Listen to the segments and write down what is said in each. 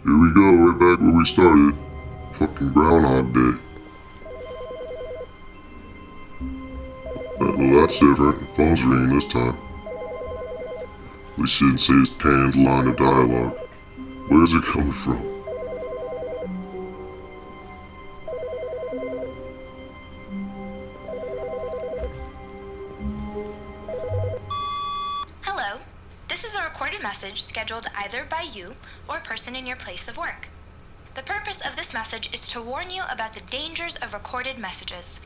Here we go, right back where we started. Fucking Groundhog Day. Well, that's different. The phone's ringing this time. At least she didn't say his canned line of dialogue. Where's it coming from? Hello. This is a recorded message scheduled either by you or a person in your place of work. The purpose of this message is to warn you about the dangers of recorded messages.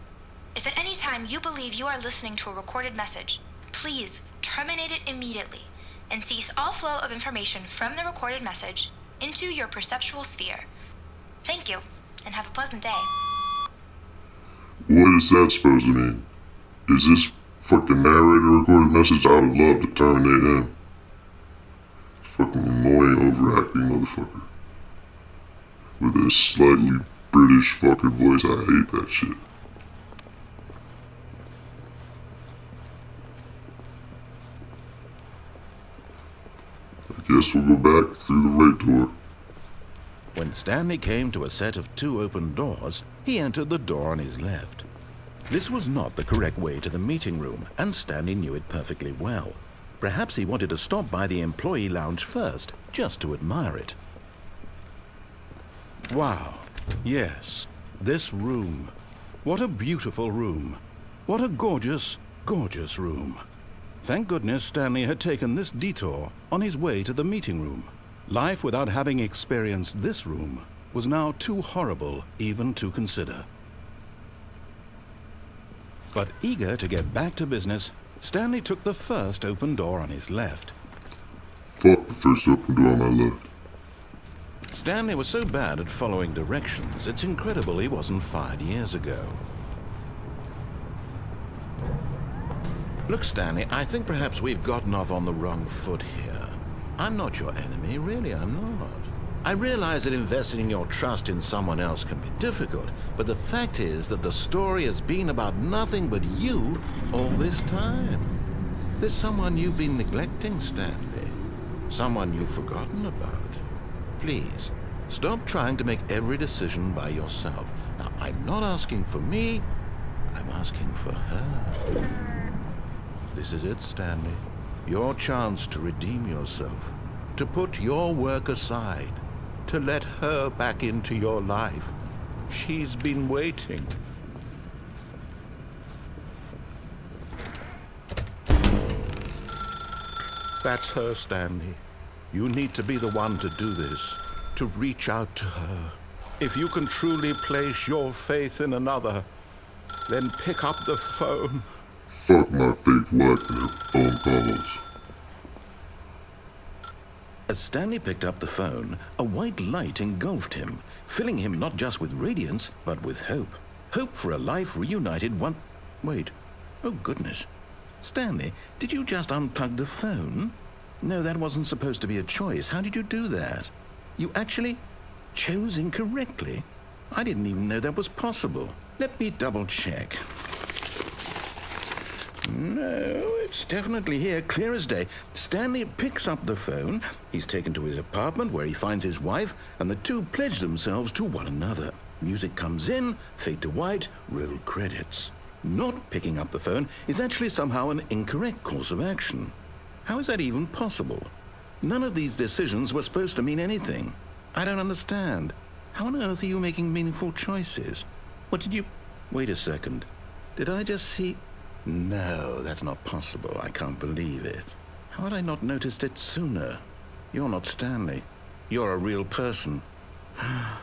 If at any time you believe you are listening to a recorded message, please terminate it immediately and cease all flow of information from the recorded message into your perceptual sphere. Thank you, and have a pleasant day. What is that supposed to mean? Is this fucking narrator recorded message? I would love to terminate him. Fucking annoying, overacting motherfucker. With his slightly British fucking voice, I hate that shit. I guess we'll go back through the right door. When Stanley came to a set of 2 open doors, he entered the door on his left. This was not the correct way to the meeting room, and Stanley knew it perfectly well. Perhaps he wanted to stop by the employee lounge first, just to admire it. Wow, yes, this room. What a beautiful room. What a gorgeous, gorgeous room. Thank goodness Stanley had taken this detour on his way to the meeting room. Life without having experienced this room was now too horrible even to consider. But eager to get back to business, Stanley took the first open door on his left. Fuck the first open door on my left. Stanley was so bad at following directions, it's incredible he wasn't fired years ago. Look, Stanley, I think perhaps we've gotten off on the wrong foot here. I'm not your enemy, really, I'm not. I realize that investing your trust in someone else can be difficult, but the fact is that the story has been about nothing but you all this time. There's someone you've been neglecting, Stanley. Someone you've forgotten about. Please, stop trying to make every decision by yourself. Now, I'm not asking for me, I'm asking for her. This is it, Stanley. Your chance to redeem yourself, to put your work aside, to let her back into your life. She's been waiting. That's her, Stanley. You need to be the one to do this, to reach out to her. If you can truly place your faith in another, then pick up the phone. Fuck my fake wife and her phone calls. As Stanley picked up the phone, a white light engulfed him, filling him not just with radiance, but with hope. Hope for a life reunited one... Wait. Oh, goodness. Stanley, did you just unplug the phone? No, that wasn't supposed to be a choice. How did you do that? You actually chose incorrectly? I didn't even know that was possible. Let me double-check. No, it's definitely here, clear as day. Stanley picks up the phone. He's taken to his apartment where he finds his wife, and the two pledge themselves to one another. Music comes in, fade to white, roll credits. Not picking up the phone is actually somehow an incorrect course of action. How is that even possible? None of these decisions were supposed to mean anything. I don't understand. How on earth are you making meaningful choices? What did you... Wait a second. Did I just see... No, that's not possible. I can't believe it. How had I not noticed it sooner? You're not Stanley. You're a real person. I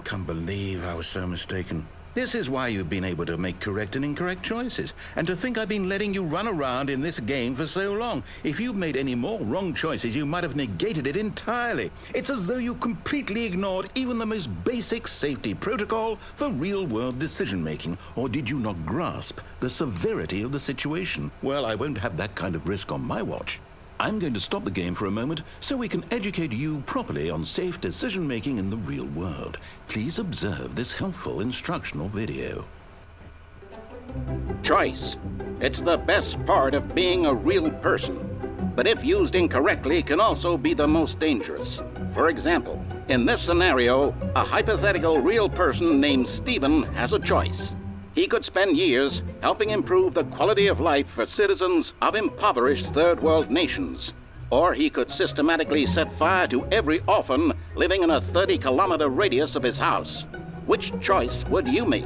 can't believe I was so mistaken. This is why you've been able to make correct and incorrect choices. And to think I've been letting you run around in this game for so long. If you'd made any more wrong choices, you might have negated it entirely. It's as though you completely ignored even the most basic safety protocol for real-world decision-making. Or did you not grasp the severity of the situation? Well, I won't have that kind of risk on my watch. I'm going to stop the game for a moment so we can educate you properly on safe decision-making in the real world. Please observe this helpful instructional video. Choice. It's the best part of being a real person. but if used incorrectly can also be the most dangerous. For example, in this scenario, a hypothetical real person named Stephen has a choice. He could spend years helping improve the quality of life for citizens of impoverished third world nations. Or he could systematically set fire to every orphan living in a 30-kilometer radius of his house. Which choice would you make?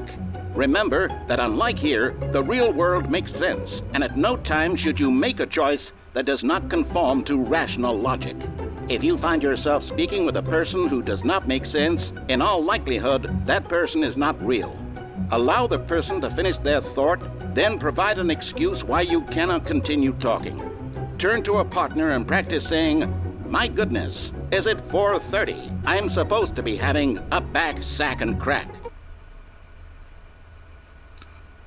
Remember that unlike here, the real world makes sense, and at no time should you make a choice that does not conform to rational logic. If you find yourself speaking with a person who does not make sense, in all likelihood, that person is not real. Allow the person to finish their thought, then provide an excuse why you cannot continue talking. Turn to a partner and practice saying, "My goodness, is it 4:30? I'm supposed to be having a back, sack, and crack."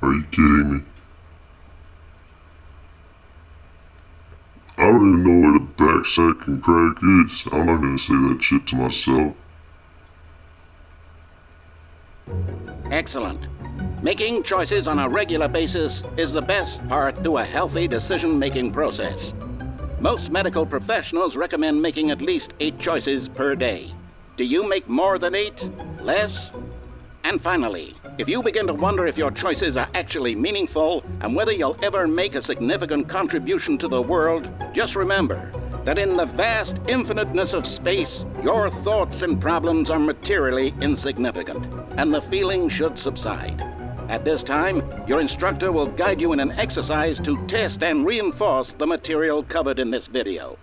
Are you kidding me? I don't even know what a back, sack, and crack is. I'm not gonna say that shit to myself. Excellent. Making choices on a regular basis is the best part to a healthy decision-making process. Most medical professionals recommend making at least 8 choices per day. Do you make more than 8? Less? And finally, if you begin to wonder if your choices are actually meaningful and whether you'll ever make a significant contribution to the world, just remember that in the vast infiniteness of space, your thoughts and problems are materially insignificant, and the feeling should subside. At this time, your instructor will guide you in an exercise to test and reinforce the material covered in this video.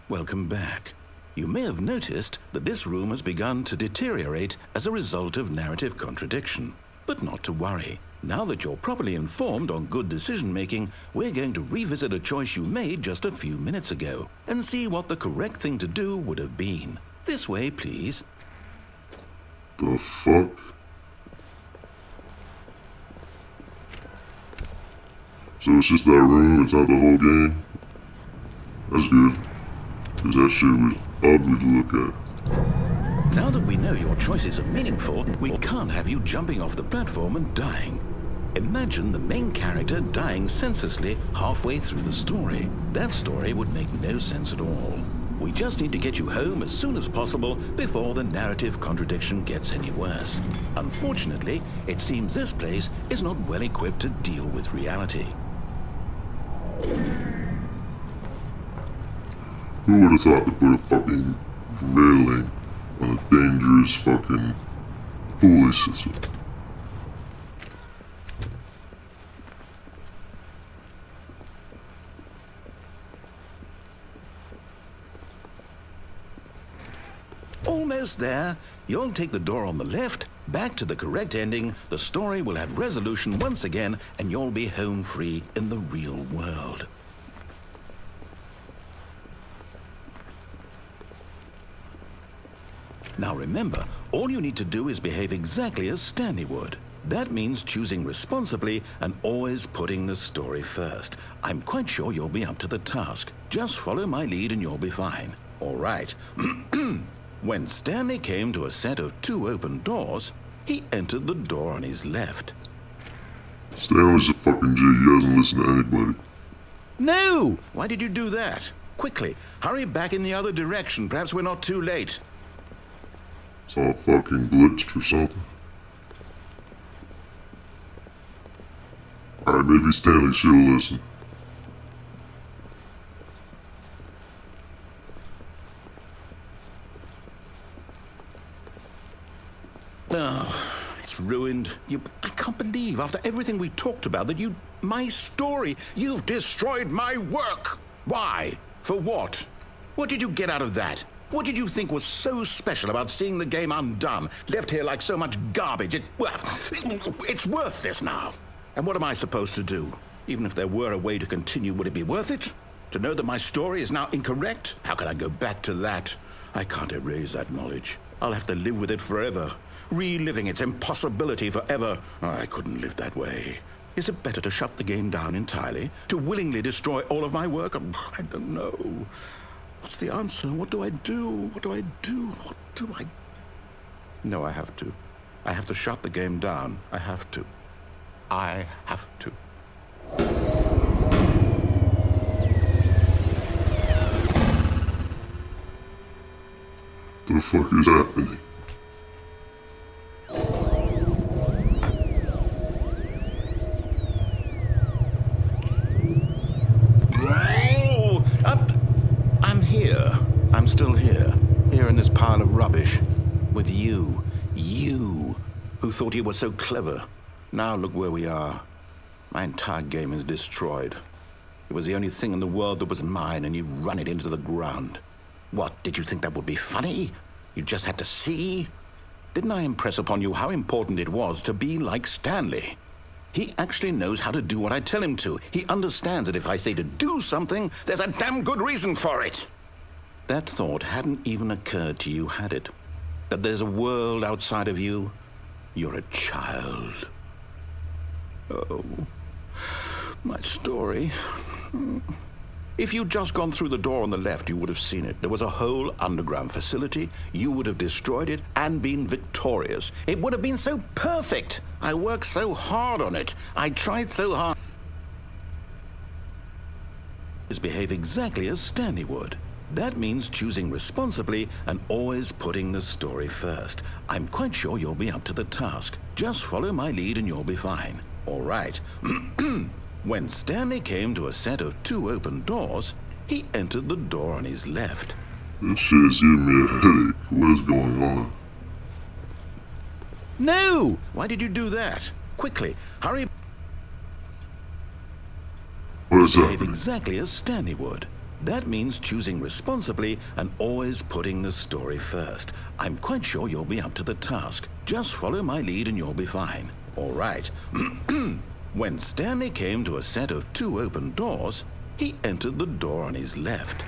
Welcome back. You may have noticed that this room has begun to deteriorate as a result of narrative contradiction. But not to worry. Now that you're properly informed on good decision-making, we're going to revisit a choice you made just a few minutes ago and see what the correct thing to do would have been. This way, please. The fuck? So it's just that room, it's not the whole game? That's good. Cause that shit was ugly to look at. Now that we know your choices are meaningful, we can't have you jumping off the platform and dying. Imagine the main character dying senselessly halfway through the story. That story would make no sense at all. We just need to get you home as soon as possible before the narrative contradiction gets any worse. Unfortunately, it seems this place is not well equipped to deal with reality. Who would have thought to put a fucking railing on a dangerous fucking pulley system? Almost there. You'll take the door on the left, back to the correct ending, the story will have resolution once again, and you'll be home free in the real world. Now remember, all you need to do is behave exactly as Stanley would. That means choosing responsibly and always putting the story first. I'm quite sure you'll be up to the task. Just follow my lead and you'll be fine. All right. When Stanley came to a set of 2 open doors, he entered the door on his left. Stanley's a fucking G, he doesn't listen to anybody. No! Why did you do that? Quickly, hurry back in the other direction. Perhaps we're not too late. It's all fucking blitzed or something. Alright, maybe Stanley should listen. Oh, it's ruined. I can't believe, after everything we talked about, that my story, you've destroyed my work. Why? For what? What did you get out of that? What did you think was so special about seeing the game undone, left here like so much garbage? It's worthless now. And what am I supposed to do? Even if there were a way to continue, would it be worth it? To know that my story is now incorrect? How can I go back to that? I can't erase that knowledge. I'll have to live with it forever. Reliving its impossibility forever. I couldn't live that way. Is it better to shut the game down entirely? To willingly destroy all of my work? I don't know. What's the answer? What do I do? What do I do? What do I... No, I have to. I have to shut the game down. I have to. I have to. The fuck is happening? I'm here. I'm still here. Here in this pile of rubbish. With you. You, who thought you were so clever. Now look where we are. My entire game is destroyed. It was the only thing in the world that was mine, and you've run it into the ground. What, did you think that would be funny? You just had to see? Didn't I impress upon you how important it was to be like Stanley? He actually knows how to do what I tell him to. He understands that if I say to do something, there's a damn good reason for it. That thought hadn't even occurred to you, had it? That there's a world outside of you? You're a child. Oh, my story. If you'd just gone through the door on the left, you would have seen it. There was a whole underground facility. You would have destroyed it and been victorious. It would have been so perfect. I worked so hard on it. I tried so hard. Behave exactly as Stanley would. That means choosing responsibly and always putting the story first. I'm quite sure you'll be up to the task. Just follow my lead and you'll be fine. All right. When Stanley came to a set of 2 open doors, he entered the door on his left. This shit's giving me a headache. What is going on? No! Why did you do that? Quickly, hurry. What is Behave happening? exactly as Stanley would. That means choosing responsibly and always putting the story first. I'm quite sure you'll be up to the task. Just follow my lead and you'll be fine. All right. When Stanley came to a set of 2 open doors, he entered the door on his left.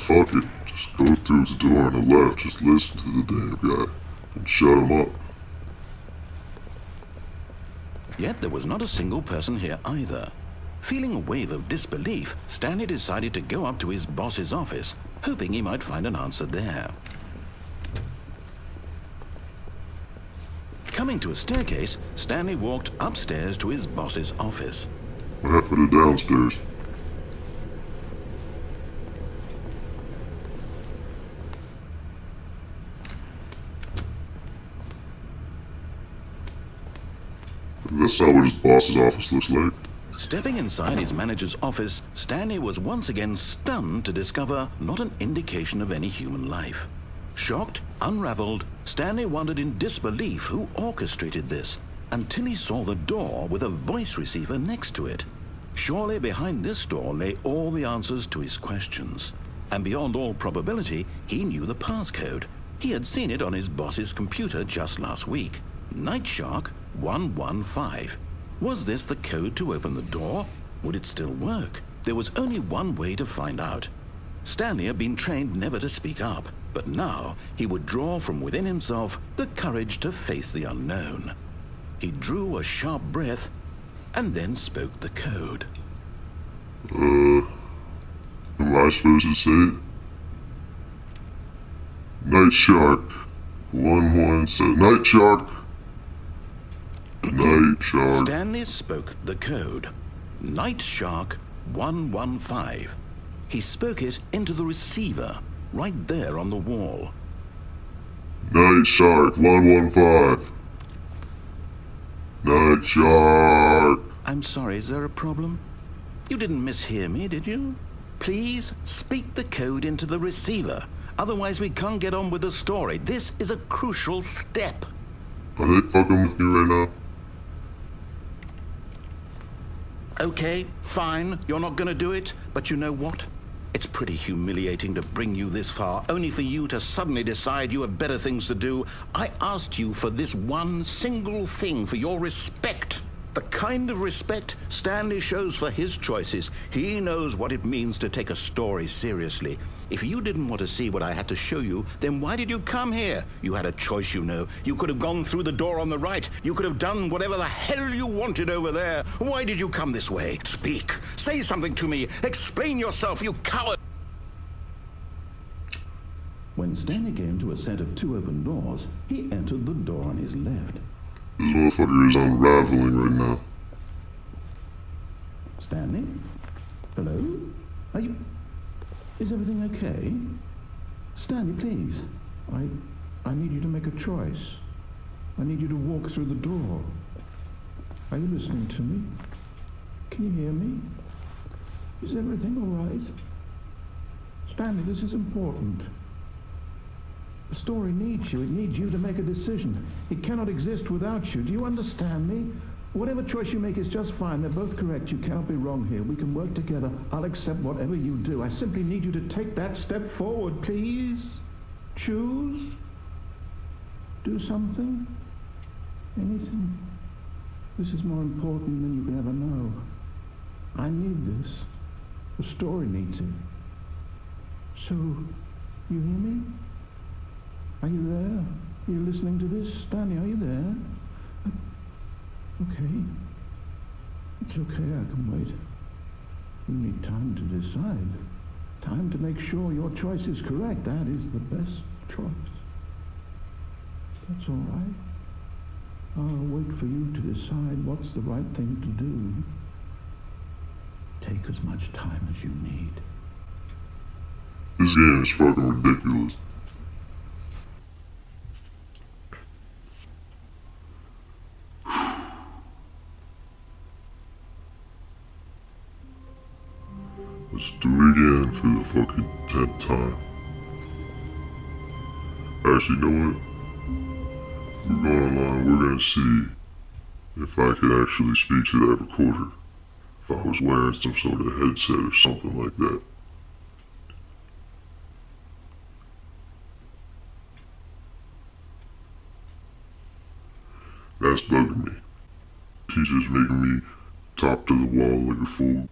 Fuck it. Just go through the door on the left. Just listen to the damn guy and shut him up. Yet there was not a single person here either. Feeling a wave of disbelief, Stanley decided to go up to his boss's office, hoping he might find an answer there. Coming to a staircase, Stanley walked upstairs to his boss's office. What happened to downstairs? That's not what his boss's office looks like. Stepping inside his manager's office, Stanley was once again stunned to discover not an indication of any human life. Shocked, unraveled, Stanley wondered in disbelief who orchestrated this, until he saw the door with a voice receiver next to it. Surely behind this door lay all the answers to his questions. And beyond all probability, he knew the passcode. He had seen it on his boss's computer just last week. Night Shark 115. Was this the code to open the door? Would it still work? There was only one way to find out. Stanley had been trained never to speak up, but now he would draw from within himself the courage to face the unknown. He drew a sharp breath and then spoke the code. Am I supposed to say it? Night Shark 117. Night Shark. Night Shark. Stanley spoke the code. Night Shark 115. He spoke it into the receiver, right there on the wall. Night Shark 115. Night Shark. I'm sorry, is there a problem? You didn't mishear me, did you? Please speak the code into the receiver. Otherwise we can't get on with the story. This is a crucial step. Are they fucking with you right now? Okay, fine, you're not gonna do it, but you know what? It's pretty humiliating to bring you this far, only for you to suddenly decide you have better things to do. I asked you for this one single thing, for your respect. The kind of respect Stanley shows for his choices. He knows what it means to take a story seriously. If you didn't want to see what I had to show you, then why did you come here? You had a choice, you know. You could have gone through the door on the right. You could have done whatever the hell you wanted over there. Why did you come this way? Speak. Say something to me. Explain yourself, you coward. When Stanley came to a set of 2 open doors, he entered the door on his left. This motherfucker is unraveling right now. Stanley? Hello? Are you... Is everything okay? Stanley, please. I need you to make a choice. I need you to walk through the door. Are you listening to me? Can you hear me? Is everything all right? Stanley, this is important. The story needs you. It needs you to make a decision. It cannot exist without you. Do you understand me? Whatever choice you make is just fine. They're both correct. You cannot be wrong here. We can work together. I'll accept whatever you do. I simply need you to take that step forward, please. Choose. Do something. Anything. This is more important than you can ever know. I need this. The story needs it. So, you hear me? Are you there? Are you listening to this? Stanley, are you there? Okay. It's okay, I can wait. You need time to decide. Time to make sure your choice is correct. That is the best choice. That's all right. I'll wait for you to decide what's the right thing to do. Take as much time as you need. This game is fucking ridiculous. Let's do it again for the fucking 10th time. Actually, you know what? We're going online, we're gonna see if I could actually speak to that recorder. If I was wearing some sort of headset or something like that. That's bugging me. Teacher's making me talk to the wall like a fool.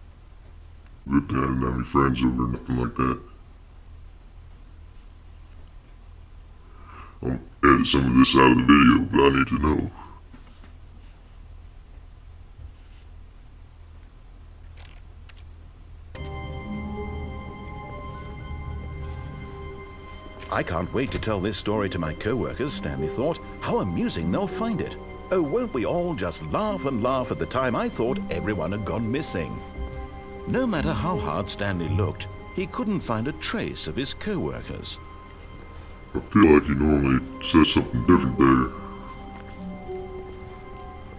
Good thing I didn't have any friends over or nothing like that. I'll edit some of this out of the video, but I need to know. I can't wait to tell this story to my co-workers, Stanley thought. How amusing they'll find it. Oh, won't we all just laugh and laugh at the time I thought everyone had gone missing. No matter how hard Stanley looked, he couldn't find a trace of his co-workers. I feel like he normally says something different there.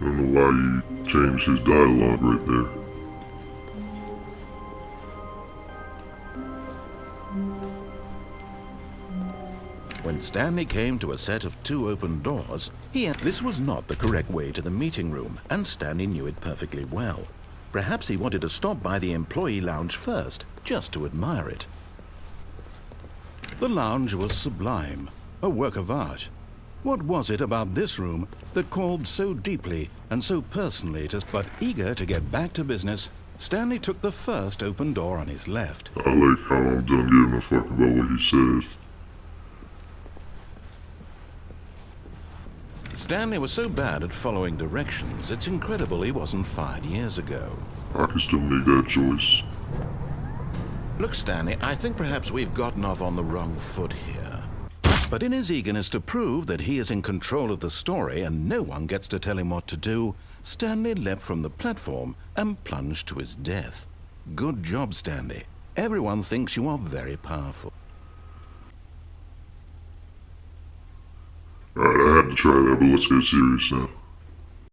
I don't know why he changed his dialogue right there. When Stanley came to a set of 2 open doors, this was not the correct way to the meeting room, and Stanley knew it perfectly well. Perhaps he wanted to stop by the employee lounge first, just to admire it. The lounge was sublime, a work of art. What was it about this room that called so deeply and so personally to... But eager to get back to business, Stanley took the first open door on his left. I like how I'm done giving a fuck about what he says. Stanley was so bad at following directions, it's incredible he wasn't fired years ago. I can still make that choice. Look, Stanley, I think perhaps we've gotten off on the wrong foot here. But in his eagerness to prove that he is in control of the story and no one gets to tell him what to do, Stanley leapt from the platform and plunged to his death. Good job, Stanley. Everyone thinks you are very powerful. Alright, I had to try that, but let's get serious now.